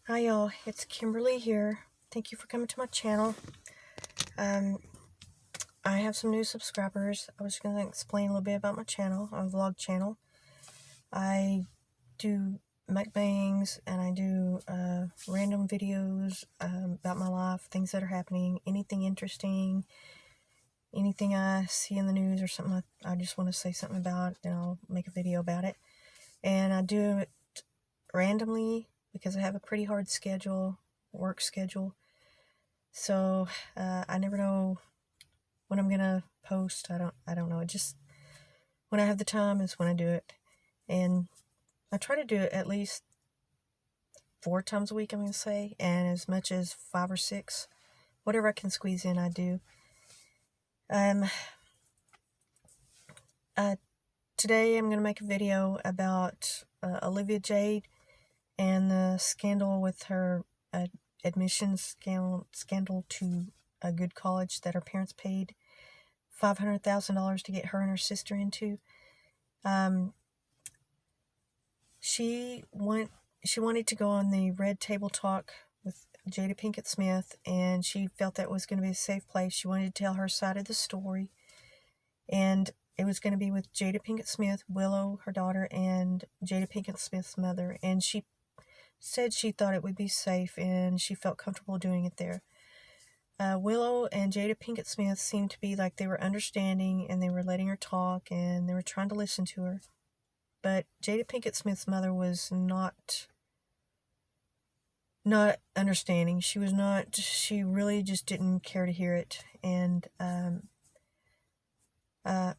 Hi y'all, it's Kimberly here. Thank you for coming to my channel. I have some new subscribers. I was going to explain a little bit about my channel, a vlog channel. I do mukbangs and I do random videos about my life, things that are happening, anything interesting, anything I see in the news or something I just want to say something about, then I'll make a video about it. And I do it randomly because I have a pretty hard work schedule. So I never know when I'm gonna post. I don't know. It just, when I have the time is when I do it. And I try to do it at least 4 times a week, I'm gonna say, and as much as 5 or 6. Whatever I can squeeze in, I do. Today I'm gonna make a video about Olivia Jade and the scandal with her admissions scandal to a good college that her parents paid $500,000 to get her and her sister into. She wanted to go on the Red Table Talk with Jada Pinkett Smith, and she felt that was going to be a safe place. She wanted to tell her side of the story, and it was going to be with Jada Pinkett Smith, Willow, her daughter, and Jada Pinkett Smith's mother. And she said she thought it would be safe, and she felt comfortable doing it there. Willow and Jada Pinkett Smith seemed to be like they were understanding, and they were letting her talk, and they were trying to listen to her. But Jada Pinkett Smith's mother was not understanding. She really just didn't care to hear it. And I want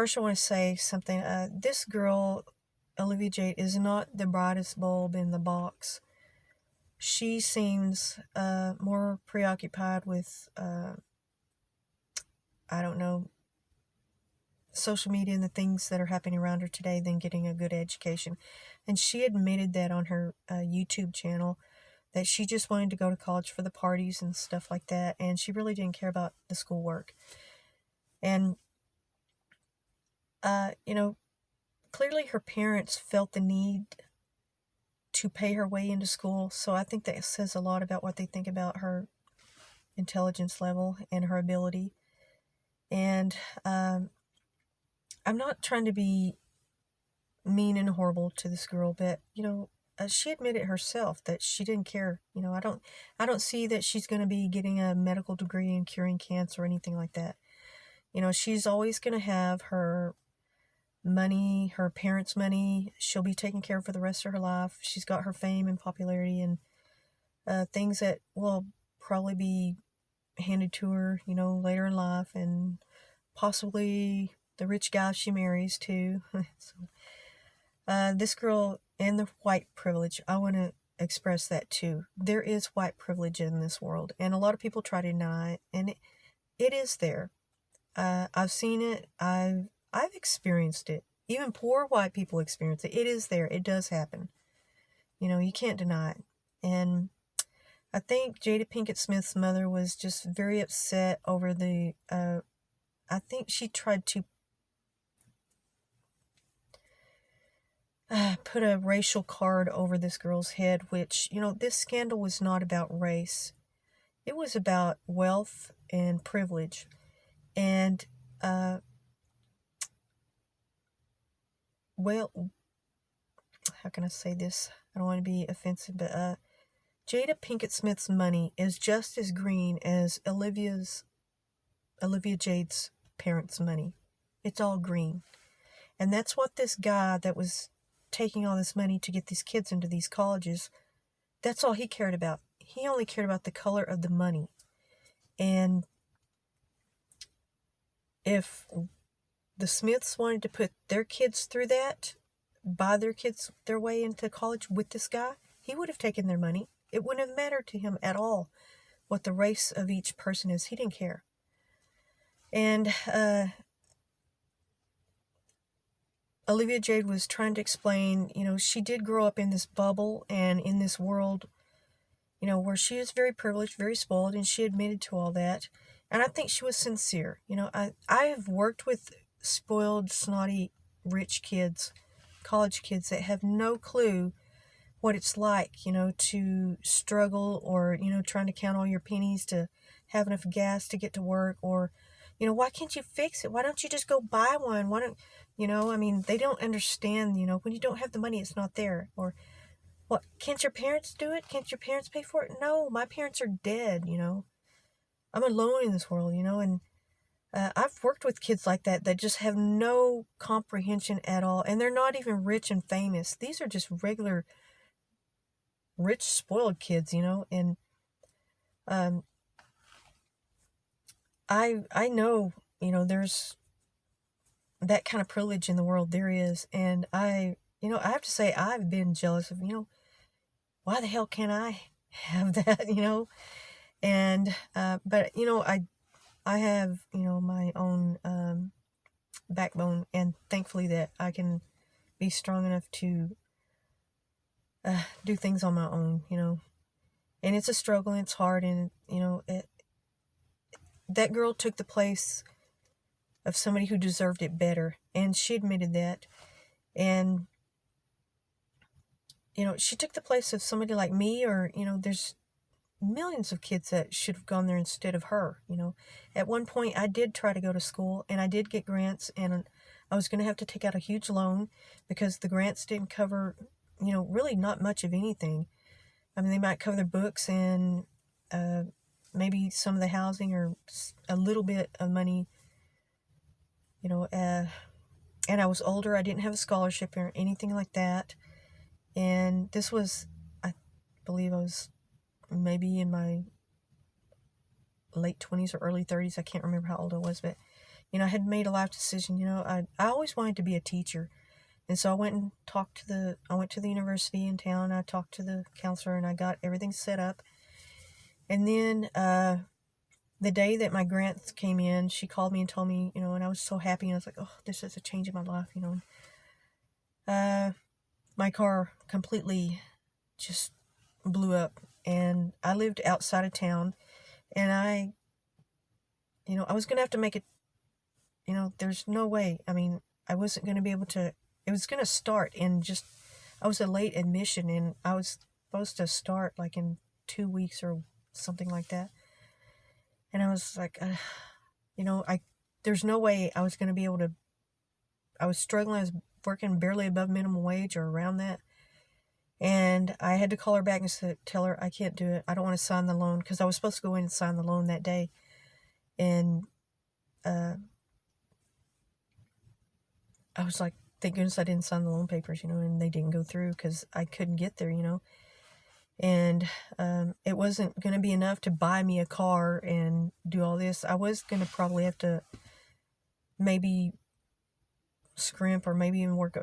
to say something. This girl, Olivia Jade, is not the brightest bulb in the box. She seems more preoccupied with, I don't know, social media and the things that are happening around her today than getting a good education. And she admitted that on her YouTube channel, that she just wanted to go to college for the parties and stuff like that, and she really didn't care about the schoolwork. And clearly her parents felt the need to pay her way into school, so I think that says a lot about what they think about her intelligence level and her ability. And I'm not trying to be mean and horrible to this girl, but she admitted herself that she didn't care. I don't see that she's going to be getting a medical degree in curing cancer or anything like that. She's always going to have her money, her parents' money. She'll be taken care of for the rest of her life. She's got her fame and popularity and things that will probably be handed to her, later in life, and possibly the rich guy she marries too. So, this girl and the white privilege, I want to express that too. There is white privilege in this world, and a lot of people try to deny it, and it is there. I've seen it. I've experienced it. Even poor white people experience it. It is there. It does happen. You can't deny it. And I think Jada Pinkett Smith's mother was just very upset over the, I think she tried to put a racial card over this girl's head, which, this scandal was not about race. It was about wealth and privilege. And, well, how can I say this? I don't want to be offensive, but Jada Pinkett Smith's money is just as green as Olivia Jade's parents' money. It's all green. And that's what this guy that was taking all this money to get these kids into these colleges, that's all he cared about. He only cared about the color of the money. And if the Smiths wanted to put their kids through that, buy their kids their way into college with this guy, he would have taken their money. It wouldn't have mattered to him at all what the race of each person is. He didn't care. And Olivia Jade was trying to explain, she did grow up in this bubble and in this world, where she is very privileged, very spoiled, and she admitted to all that. And I think she was sincere. I have worked with spoiled, snotty, rich kids, college kids that have no clue what it's like, you know, to struggle, or, you know, trying to count all your pennies to have enough gas to get to work, or, you know, why can't you fix it? Why don't you just go buy one? Why don't, you know, I mean, they don't understand, you know, when you don't have the money, it's not there. Or, what, can't your parents do it? Can't your parents pay for it? No, my parents are dead, you know. I'm alone in this world, you know, and I've worked with kids like that that just have no comprehension at all, and they're not even rich and famous. These are just regular, rich, spoiled kids, you know, and um, I know, you know, there's that kind of privilege in the world. There is, and you know, I have to say I've been jealous of, you know, why the hell can't I have that, you know? And but you know, I have, you know, my own backbone, and thankfully that I can be strong enough to do things on my own, you know. And it's a struggle, and it's hard, and you know, that girl took the place of somebody who deserved it better, and she admitted that. And you know, she took the place of somebody like me, or, you know, there's millions of kids that should have gone there instead of her, you know. At one point, I did try to go to school, and I did get grants, and I was going to have to take out a huge loan because the grants didn't cover, you know, really not much of anything. I mean, they might cover the books and maybe some of the housing, or a little bit of money, you know. And I was older. I didn't have a scholarship or anything like that. And this was, I believe I was maybe in my late 20s or early 30s. I can't remember how old I was, but, you know, I had made a life decision. You know, I always wanted to be a teacher. And so I went to the university in town. I talked to the counselor, and I got everything set up. And then the day that my grants came in, she called me and told me, you know, and I was so happy. And I was like, oh, this is a change in my life, you know. My car completely just blew up, and I lived outside of town, and you know, I was going to have to make it, you know, there's no way. I mean, I wasn't going to be able to, it was going to start in just, I was a late admission, and I was supposed to start like in 2 weeks or something like that. And I was like, you know, there's no way I was going to be able to, I was struggling. I was working barely above minimum wage or around that. And I had to call her back and tell her I can't do it. I don't want to sign the loan, because I was supposed to go in and sign the loan that day. And I was like, thank goodness I didn't sign the loan papers, you know, and they didn't go through because I couldn't get there, you know. And it wasn't going to be enough to buy me a car and do all this. I was going to probably have to maybe scrimp, or maybe even work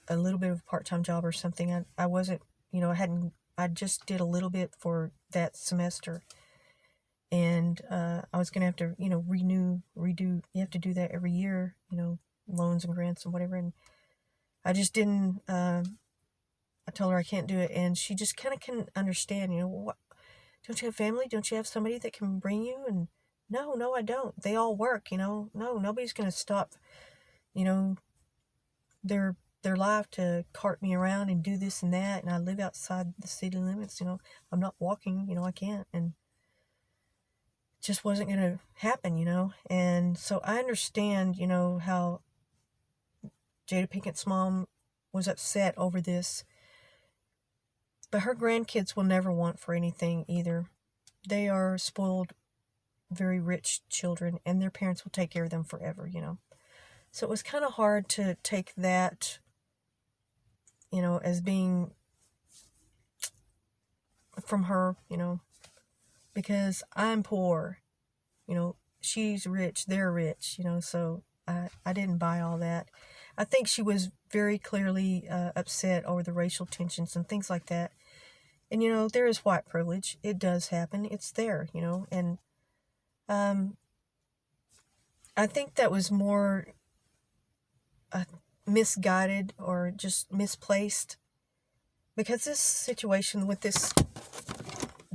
a little bit of a part-time job or something. I wasn't, you know, I just did a little bit for that semester. And I was going to have to, you know, redo. You have to do that every year, you know, loans and grants and whatever. And I just didn't, I told her I can't do it. And she just kind of couldn't understand, you know, what, don't you have family? Don't you have somebody that can bring you? And no, I don't. They all work, you know. No, nobody's going to stop, you know, their life to cart me around and do this and that. And I live outside the city limits, you know. I'm not walking, you know, I can't. And it just wasn't going to happen, you know. And so I understand, you know, how Jada Pinkett's mom was upset over this. But her grandkids will never want for anything either. They are spoiled, very rich children, and their parents will take care of them forever, you know. So it was kind of hard to take that, you know, as being from her, you know, because I'm poor, you know, she's rich, they're rich, you know, so I didn't buy all that. I think she was very clearly upset over the racial tensions and things like that. And, you know, there is white privilege. It does happen. It's there, you know, and I think that was more misguided or just misplaced, because this situation with this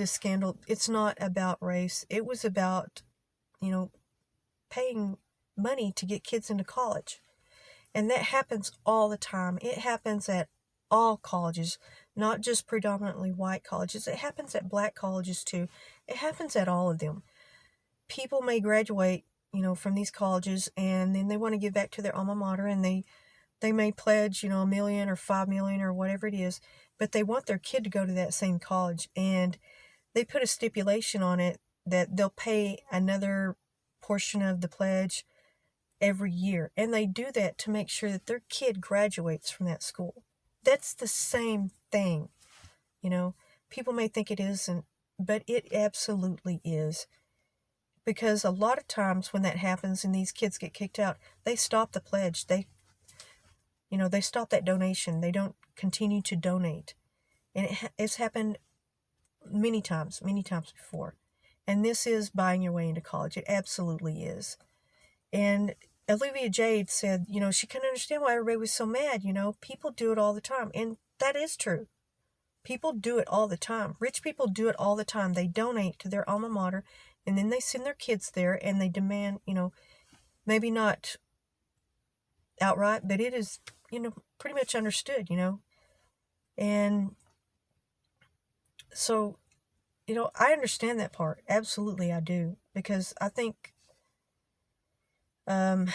scandal, it's not about race. It was about, you know, paying money to get kids into college. And that happens all the time. It happens at all colleges. not just predominantly white colleges. It happens at black colleges too. It happens at all of them. People may graduate, from these colleges, and then they want to give back to their alma mater, and they may pledge, $1 million or $5 million or whatever it is, but they want their kid to go to that same college, and they put a stipulation on it that they'll pay another portion of the pledge every year, and they do that to make sure that their kid graduates from that school. That's the same thing. People may think it isn't, but it absolutely is. Because a lot of times when that happens and these kids get kicked out, they stop the pledge. They stop that donation. They don't continue to donate. And it's happened many times before. And this is buying your way into college. It absolutely is. And Olivia Jade said, she couldn't understand why everybody was so mad. People do it all the time. And that is true. People do it all the time. Rich people do it all the time. They donate to their alma mater, and then they send their kids there, and they demand, maybe not outright, but it is, pretty much understood, And so, I understand that part. Absolutely, I do. Because I think, I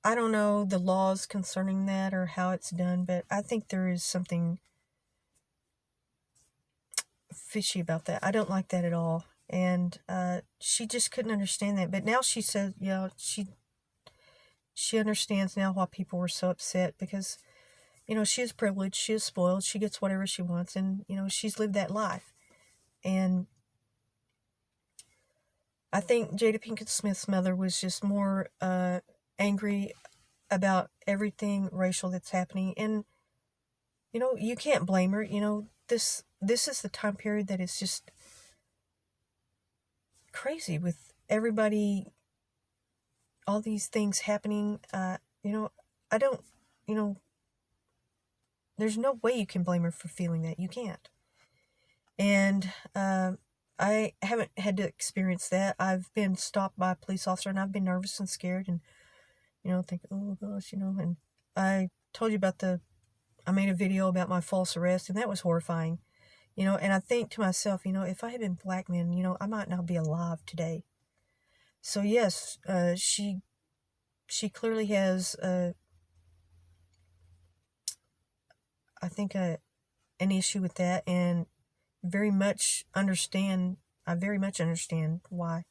don't know the laws concerning that or how it's done, but I think there is something fishy about that. I don't like that at all. And she just couldn't understand that. But now she says, she understands now why people were so upset, because, she is privileged, she is spoiled, she gets whatever she wants, and, she's lived that life. And I think Jada Pinkett Smith's mother was just more angry about everything racial that's happening. And, you can't blame her. This is the time period that is just crazy with everybody, all these things happening. I don't, there's no way you can blame her for feeling that. You can't. And I haven't had to experience that. I've been stopped by a police officer, and I've been nervous and scared, and, think, oh gosh, and I told you about I made a video about my false arrest, and that was horrifying. And I think to myself, if I had been black man, I might not be alive today. So yes, she clearly has, I think, an issue with that, and I very much understand why.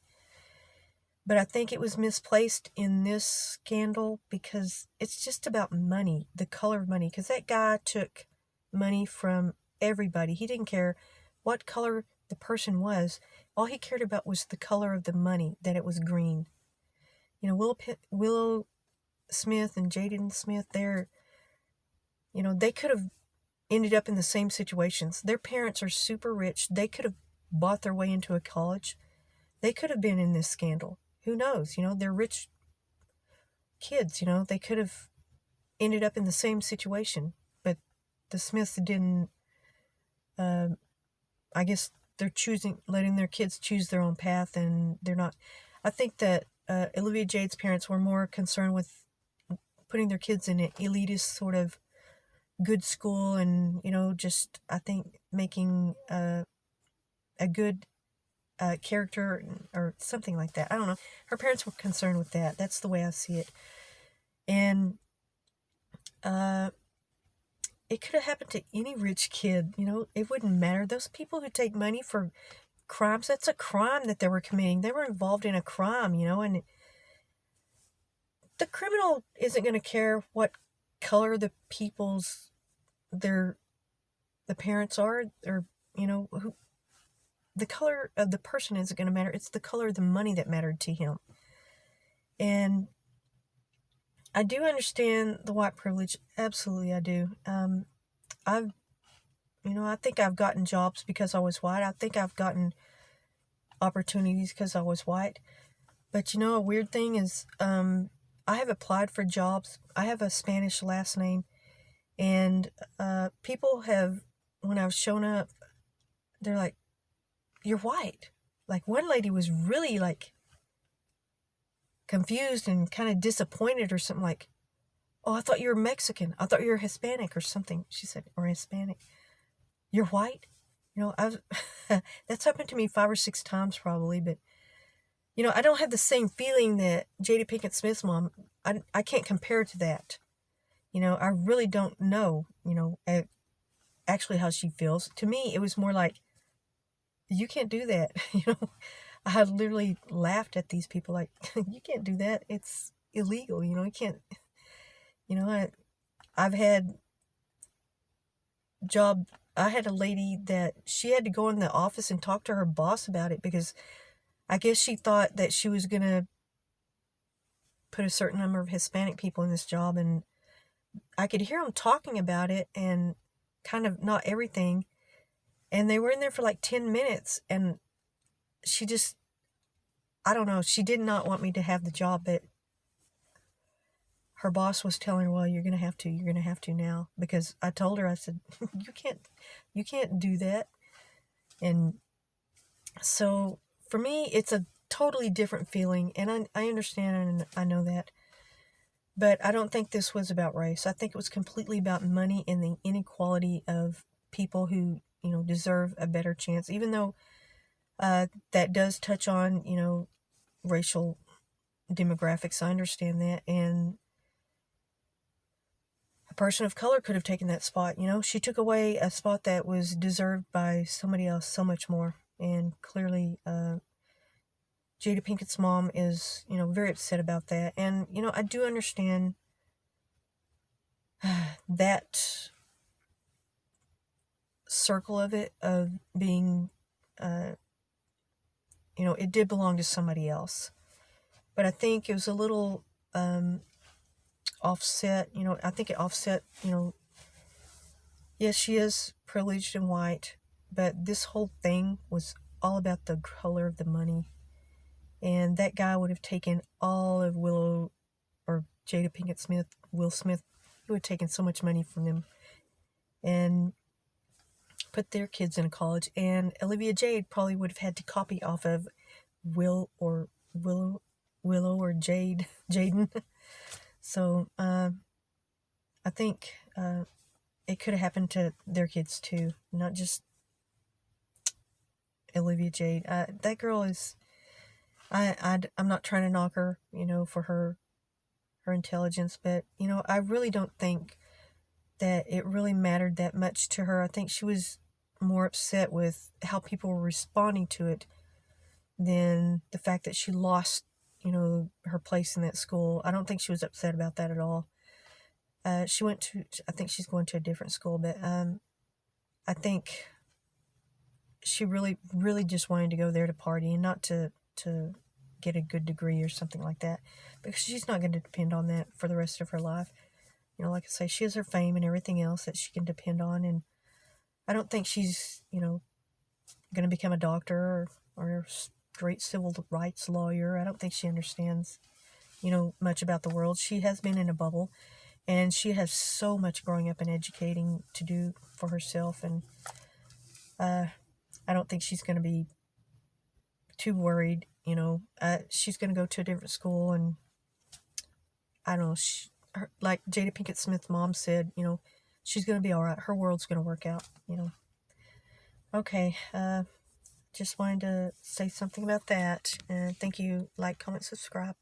But I think it was misplaced in this scandal because it's just about money, the color of money. Because that guy took money from everybody. He didn't care what color the person was. All he cared about was the color of the money, that it was green. Willow Smith and Jaden Smith, they could have ended up in the same situations. Their parents are super rich. They could have bought their way into a college. They could have been in this scandal. Who knows? They're rich kids, they could have ended up in the same situation. But the Smiths didn't, I guess they're letting their kids choose their own path, and they're not. I think that Olivia Jade's parents were more concerned with putting their kids in an elitist sort of good school, and, just, I think, making a good character or something like that. I don't know. Her parents were concerned with that. That's the way I see it. And it could have happened to any rich kid. It wouldn't matter. Those people who take money for crimes, that's a crime that they were committing. They were involved in a crime, and the criminal isn't going to care what color the parents are, or, who. The color of the person isn't going to matter. It's the color of the money that mattered to him. And I do understand the white privilege. Absolutely, I do. I think I've gotten jobs because I was white. I think I've gotten opportunities because I was white. But, a weird thing is, I have applied for jobs. I have a Spanish last name. And people have, when I've shown up, they're like, "You're white." Like, one lady was really, confused and kind of disappointed or something, like, Oh, I thought you were Mexican. I thought you were Hispanic or something. She said, or Hispanic. You're white? I was, that's happened to me 5 or 6 times probably, but, I don't have the same feeling that Jada Pinkett Smith's mom, I can't compare to that. I really don't know, actually how she feels. To me, it was more like, you can't do that. I had literally laughed at these people like, you can't do that. It's illegal. You can't, I've had I had a lady that she had to go in the office and talk to her boss about it because I guess she thought that she was going to put a certain number of Hispanic people in this job. And I could hear them talking about it and kind of not everything. And they were in there for like 10 minutes. And she just, I don't know, she did not want me to have the job, but her boss was telling her, well, you're going to have to now. Because I told her, I said, you can't do that. And so for me, it's a totally different feeling. And I understand and I know that. But I don't think this was about race. I think it was completely about money and the inequality of people who, deserve a better chance. Even though that does touch on, racial demographics. I understand that. And a person of color could have taken that spot. She took away a spot that was deserved by somebody else so much more. And clearly, Jada Pinkett's mom is, very upset about that. And, I do understand that circle of it, of being, it did belong to somebody else. But I think it was a little offset, I think it offset, yes, she is privileged and white, but this whole thing was all about the color of the money. And that guy would have taken all of Willow or Jada Pinkett Smith, Will Smith, he would have taken so much money from them and put their kids in college. And Olivia Jade probably would have had to copy off of Willow or Jaden. So I think it could have happened to their kids too, not just Olivia Jade. That girl is, I'm not trying to knock her, for her intelligence, but, I really don't think that it really mattered that much to her. I think she was more upset with how people were responding to it than the fact that she lost, her place in that school. I don't think she was upset about that at all. I think she's going to a different school, but I think she really, really just wanted to go there to party and not to get a good degree or something like that, because she's not going to depend on that for the rest of her life. Like I say, she has her fame and everything else that she can depend on, and I don't think she's, going to become a doctor or a great civil rights lawyer. I don't think she understands, much about the world. She has been in a bubble, and she has so much growing up and educating to do for herself, and I don't think she's going to be too worried. She's going to go to a different school, and I don't know, like Jada Pinkett Smith's mom said, she's going to be all right. Her world's going to work out, Okay, just wanted to say something about that, and thank you. Like, comment, subscribe.